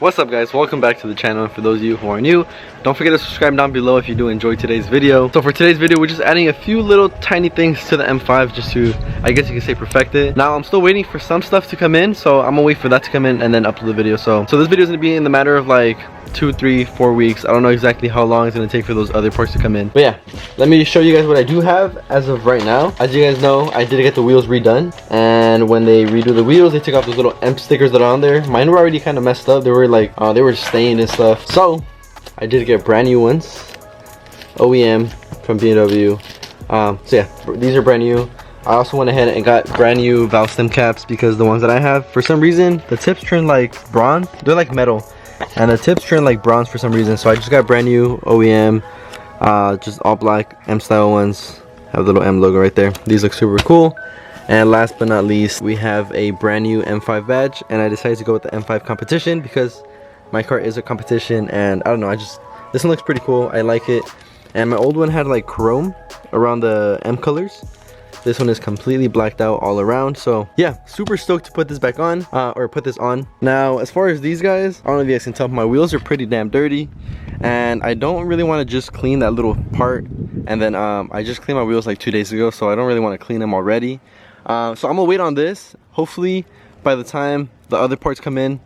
What's up guys, welcome back to the channel. And for those of you who are new, don't forget to subscribe down below if you do enjoy today's video. So for today's video, we're just adding a few little tiny things to the M5 just to, I guess you can say, perfect it. Now I'm still waiting for some stuff to come in, so I'm gonna wait for that to come in and then upload the video. So this video is gonna be in the matter of like 2, 3, 4 weeks. I don't know exactly how long it's gonna take for those other parts to come in, but yeah, let me show you guys what I do have as of right now. As you guys know, I did get the wheels redone, and when they redo the wheels, they took off those little emp stickers that are on there. Mine were already kind of messed up. They were like they were stained and stuff, so I did get brand new ones, OEM from BMW. So yeah, these are brand new. I also went ahead and got brand new valve stem caps because the ones that I have, for some reason, the tips turn like bronze. They're like metal, and the tips turn like bronze for some reason. So I just got brand new OEM, just all black M style ones. Have the little M logo right there. These look super cool. And last but not least, we have a brand new M5 badge, and I decided to go with the M5 competition because my car is a competition, and I don't know, this one looks pretty cool. I like it. And my old one had like chrome around the M colors. This one is completely blacked out all around. So yeah, super stoked to put this back on, or put this on. Now, as far as these guys, I don't know if you guys can tell, my wheels are pretty damn dirty, and I don't really want to just clean that little part. And then I just cleaned my wheels like 2 days ago, so I don't really want to clean them already. So I'm gonna wait on this. Hopefully by the time the other parts come in,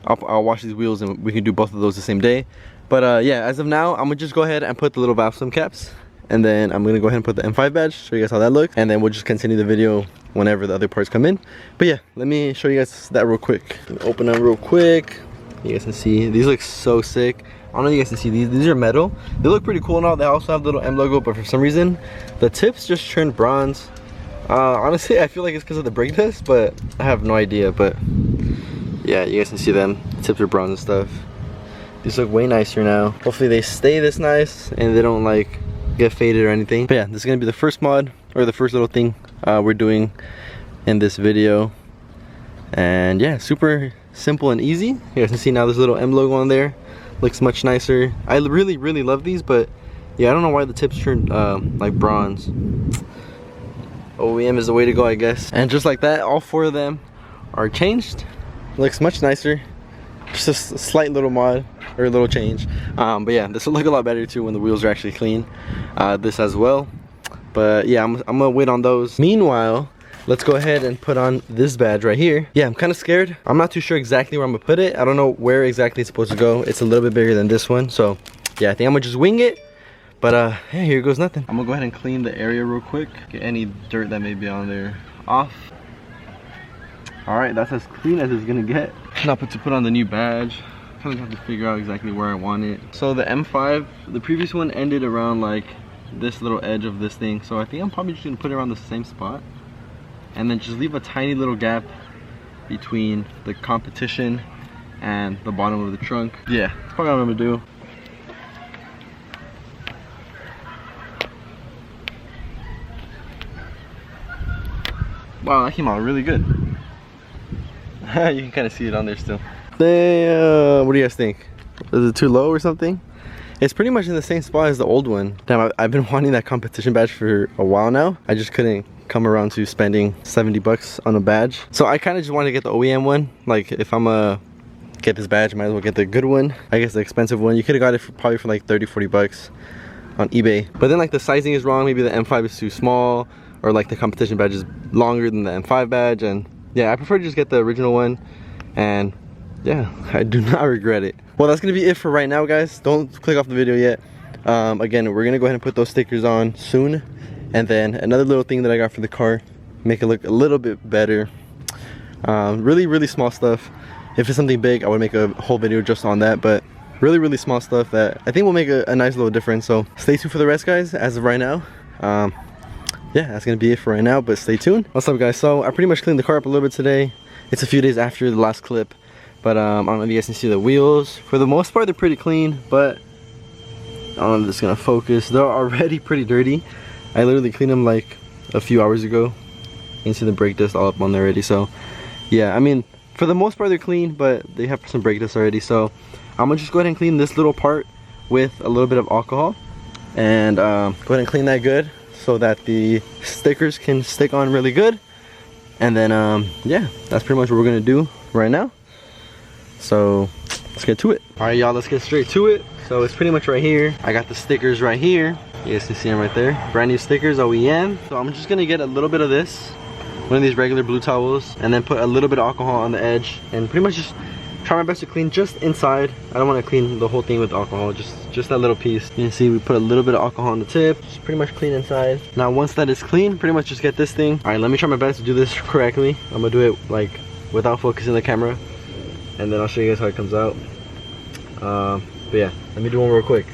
I'll wash these wheels and we can do both of those the same day. But yeah, as of now, I'm gonna just go ahead and put the little valve stem caps, and then I'm gonna go ahead and put the M5 badge, show you guys how that looks, and then we'll just continue the video whenever the other parts come in. But yeah, let me show you guys that real quick. Open them real quick. You guys can see these look so sick. I don't know if you guys can see these are metal. They look pretty cool and all. They also have the little M logo, but for some reason the tips just turned bronze. Honestly, I feel like it's because of the brake test, but I have no idea. But yeah, you guys can see them. The tips are bronze and stuff. These look way nicer now. Hopefully they stay this nice and they don't like get faded or anything. But yeah, this is gonna be the first mod, or the first little thing we're doing in this video. And yeah, super simple and easy. You guys can see now there's a little M logo on there. Looks much nicer. I really love these, but yeah, I don't know why the tips turned like bronze. OEM is the way to go, I guess. And just like that, all 4 of them are changed. Looks much nicer. Just a slight little mod, or a little change. But yeah, this will look a lot better too when the wheels are actually clean. This as well. But yeah, I'm gonna wait on those. Meanwhile, let's go ahead and put on this badge right here. Yeah, I'm kind of scared. I'm not too sure exactly where I'm gonna put it. I don't know where exactly it's supposed to go. It's a little bit bigger than this one. So yeah, I think I'm gonna just wing it. But yeah, here goes nothing. I'm gonna go ahead and clean the area real quick. Get any dirt that may be on there off. All right, that's as clean as it's gonna get. Now to put on the new badge, kind of have to figure out exactly where I want it. So the M5, the previous one ended around like this little edge of this thing. So I think I'm probably just gonna put it around the same spot, and then just leave a tiny little gap between the competition and the bottom of the trunk. Yeah, that's probably what I'm gonna do. Wow, that came out really good. You can kind of see it on there still. Damn, what do you guys think? Is it too low or something? It's pretty much in the same spot as the old one. Damn, I've been wanting that competition badge for a while now. I just couldn't come around to spending 70 bucks on a badge. So I kind of just wanted to get the OEM one. Like, if I'm gonna get this badge, I might as well get the good one. I guess the expensive one. You could have got it for, probably for like 30, 40 bucks on eBay. But then like the sizing is wrong. Maybe the M5 is too small, or like the competition badge is longer than the M5 badge. And yeah, I prefer to just get the original one. And yeah, I do not regret it. Well, that's gonna be it for right now, guys. Don't click off the video yet. Again, we're gonna go ahead and put those stickers on soon. And then another little thing that I got for the car, make it look a little bit better. Really small stuff. If it's something big, I would make a whole video just on that, but really small stuff that I think will make a nice little difference. So stay tuned for the rest, guys. As of right now, yeah, that's gonna be it for right now, but stay tuned. What's up, guys? So I pretty much cleaned the car up a little bit today. It's a few days after the last clip, but I don't know if you guys can see the wheels. For the most part, they're pretty clean, but I don't know if this is gonna focus. They're already pretty dirty. I literally cleaned them like a few hours ago. You can see the brake dust all up on there already. So yeah, I mean, for the most part they're clean, but they have some brake dust already. So I'm gonna just go ahead and clean this little part with a little bit of alcohol, and go ahead and clean that good so that the stickers can stick on really good. And then yeah, that's pretty much what we're gonna do right now. So let's get to it. All right, y'all, let's get straight to it. So it's pretty much right here. I got the stickers right here. You guys can see them right there. Brand new stickers, OEM. So I'm just gonna get a little bit of this, one of these regular blue towels, and then put a little bit of alcohol on the edge, and pretty much just try my best to clean just inside. I don't want to clean the whole thing with alcohol, just that little piece. You can see we put a little bit of alcohol on the tip, just pretty much clean inside. Now once that is clean, pretty much just get this thing. All right, let me try my best to do this correctly. I'm gonna do it like without focusing the camera, and then I'll show you guys how it comes out. But yeah, let me do one real quick.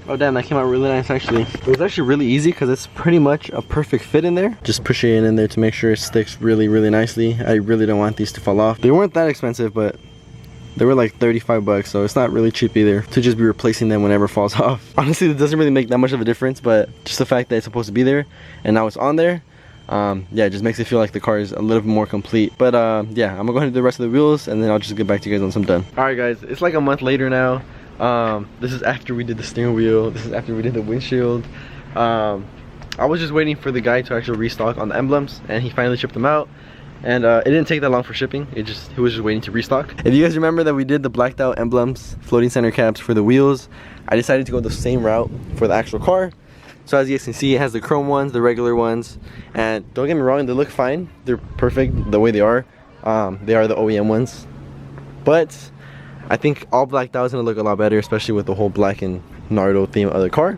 Oh damn, that came out really nice actually. It was actually really easy because it's pretty much a perfect fit in there. Just push it in there to make sure it sticks really nicely. I really don't want these to fall off. They weren't that expensive, but they were like 35 bucks, so it's not really cheap either to just be replacing them whenever it falls off. Honestly, it doesn't really make that much of a difference, but just the fact that it's supposed to be there and now it's on there, yeah, it just makes it feel like the car is a little bit more complete. But yeah, I'm gonna go ahead and do the rest of the wheels, and then I'll just get back to you guys once I'm done. All right guys, it's like a month later now. This is after we did the steering wheel. This is after we did the windshield. I was just waiting for the guy to actually restock on the emblems, and he finally shipped them out. And it didn't take that long for shipping. He was just waiting to restock. If you guys remember that we did the blacked out emblems, floating center caps for the wheels, I decided to go the same route for the actual car. So as you guys can see, it has the chrome ones, the regular ones, and don't get me wrong, they look fine. They're perfect the way they are. They are the OEM ones, but I think all blacked out is gonna look a lot better, especially with the whole black and Nardo theme of the car.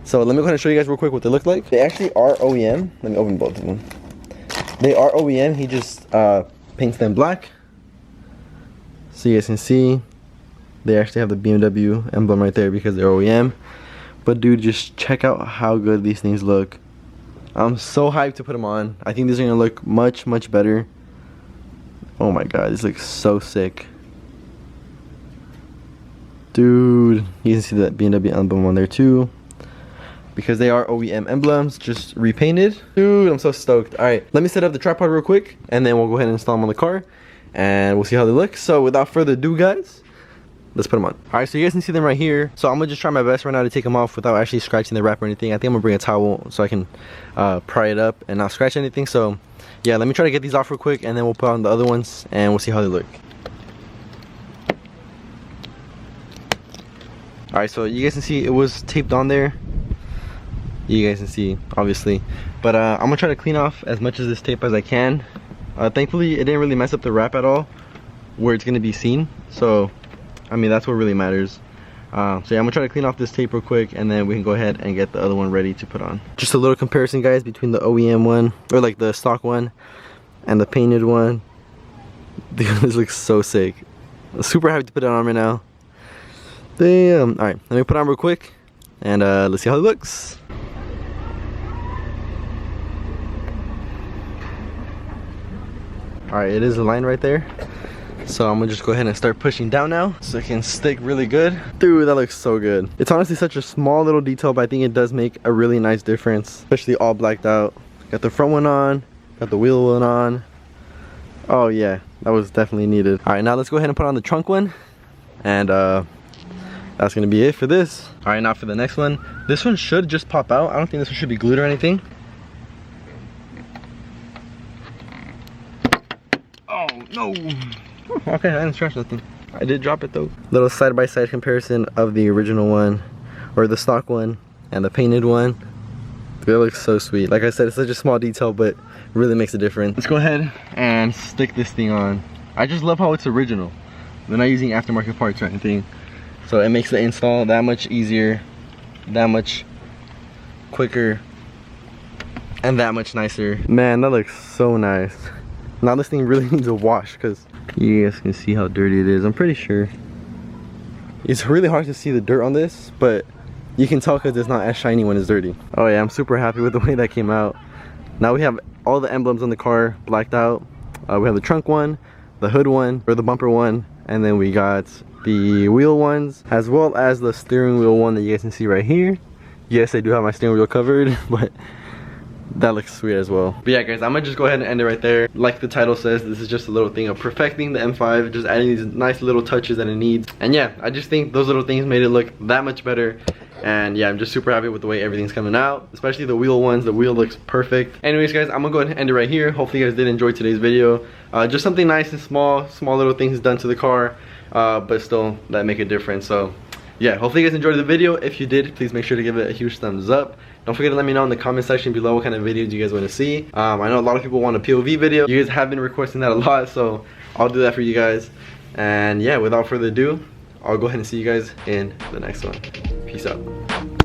So let me go ahead and show you guys real quick what they look like. They actually are OEM. Let me open both of them. They are OEM. He just paints them black. So you guys can see they actually have the BMW emblem right there because they're OEM. But dude, just check out how good these things look. I'm so hyped to put them on. I think these are gonna look much better. Oh my god, this looks so sick. Dude, you can see that BMW emblem on there too, because they are OEM emblems, just repainted. Dude, I'm so stoked. All right, let me set up the tripod real quick, and then we'll go ahead and install them on the car, and we'll see how they look. So without further ado, guys, let's put them on. All right, so you guys can see them right here. So I'm gonna just try my best right now to take them off without actually scratching the wrap or anything. I think I'm gonna bring a towel so I can pry it up and not scratch anything. So yeah, let me try to get these off real quick, and then we'll put on the other ones, and we'll see how they look. All right, so you guys can see it was taped on there. You guys can see, obviously, but I'm gonna try to clean off as much of this tape as I can. Thankfully, it didn't really mess up the wrap at all, where it's gonna be seen. So, I mean, that's what really matters. So yeah, I'm gonna try to clean off this tape real quick, and then we can go ahead and get the other one ready to put on. Just a little comparison, guys, between the OEM one, or like the stock one, and the painted one. This looks so sick. I'm super happy to put it on right now. Damn. All right, let me put it on real quick, and let's see how it looks. All right, it is aligned right there. So I'm gonna just go ahead and start pushing down now so it can stick really good. Dude, that looks so good. It's honestly such a small little detail, but I think it does make a really nice difference, especially all blacked out. Got the front one on, got the wheel one on. Oh yeah, that was definitely needed. All right, now let's go ahead and put on the trunk one, and that's gonna be it for this. All right, now for the next one. This one should just pop out. I don't think this one should be glued or anything. Oh no. Okay, I didn't scratch nothing. I did drop it though. Little side-by-side comparison of the original one, or the stock one, and the painted one. It looks so sweet. Like I said, it's such a small detail, but it really makes a difference. Let's go ahead and stick this thing on. I just love how it's original. They're not using aftermarket parts or anything. So it makes the install that much easier, that much quicker, and that much nicer. Man, that looks so nice. Now this thing really needs a wash, because you guys can see how dirty it is. I'm pretty sure it's really hard to see the dirt on this, but you can tell because it's not as shiny when it's dirty. Oh yeah, I'm super happy with the way that came out. Now we have all the emblems on the car blacked out. We have the trunk one, the hood one, or the bumper one, and then we got the wheel ones, as well as the steering wheel one that you guys can see right here. Yes, I do have my steering wheel covered, but that looks sweet as well. But yeah guys, I'm gonna just go ahead and end it right there. Like the title says, this is just a little thing of perfecting the M5, just adding these nice little touches that it needs. And yeah, I just think those little things made it look that much better. And yeah, I'm just super happy with the way everything's coming out, especially the wheel ones. The wheel looks perfect. Anyways guys, I'm gonna go ahead and end it right here. Hopefully you guys did enjoy today's video. Just something nice and small little things done to the car, but still that make a difference. So yeah, hopefully you guys enjoyed the video. If you did, please make sure to give it a huge thumbs up. Don't forget to let me know in the comment section below what kind of videos you guys want to see. I know a lot of people want a POV video. You guys have been requesting that a lot, so I'll do that for you guys. And yeah, without further ado, I'll go ahead and see you guys in the next one. Peace out.